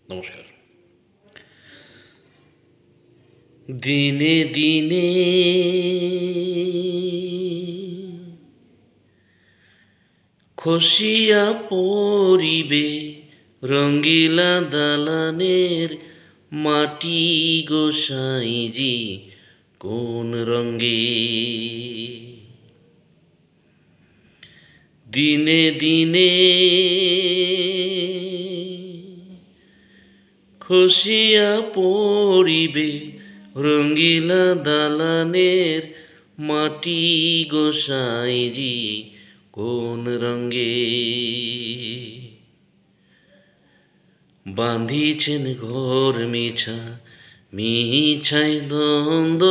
নমস্কার। দিনে দিনে খসিয়া পড়িবে রঙ্গিলা দালানের মাটি গোসাইজি কোন রঙ্গে। দিনে দিনে খসিয়া পড়িবে রঙ্গিলা দালানের মাটি গোসাইজি কোন রঙ্গে। বাঁধিছেন ঘর মিছা মিছাই দ্বন্দ্ব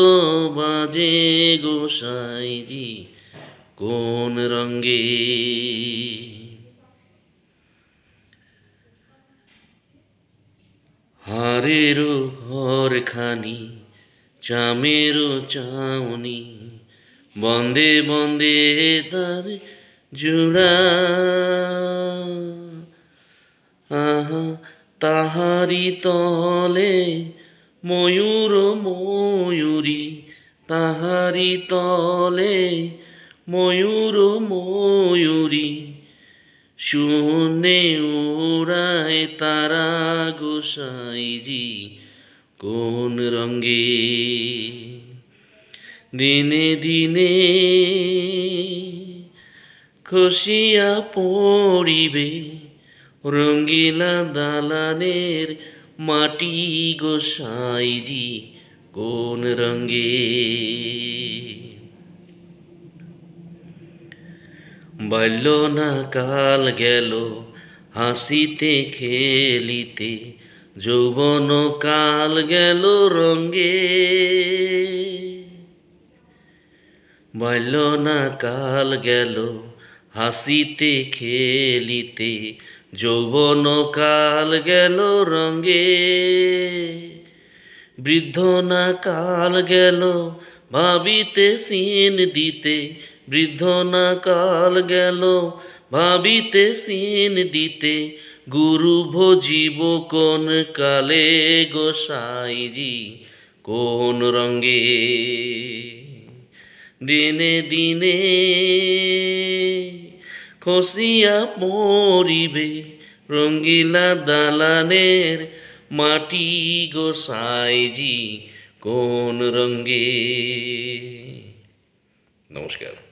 বাজে গোসাইজি কোন রঙ্গে। হারেরও ঘরখানি চামেরও চাউনি বন্দে বন্দে তার জোড়া। আহা তাহারি তলে ময়ূর ময়ূরী, তাহারি তলে ময়ূর ময়ূরী শূন্যে উড়ায় তারা গোসাইজি কোন রঙ্গে। দিনে দিনে খসিয়া পড়িবে রঙ্গিলা দালানের মাটি গোসাইজি কোন রঙ্গে। বাল্য না কাল গেল হাসিতে খেলিতে, যৌবন কাল গেল রঙ্গে। বাল্য না কাল গেল হাসিতে খেলিতে, যৌবন কাল গেল রঙ্গে। বৃদ্ধ না কাল গেল ভাবিতে সিন দিতে, বৃদ্ধ না কাল গেল ভাবিতে সিন দিতে, গুরু ভজিব কোন কালে গোসাইজি কোন রঙ্গে। দিনে দিনে খসিয়া পড়িবে রঙ্গিলা দালানের মাটি গোসাইজি কোন রঙ্গে। নমস্কার।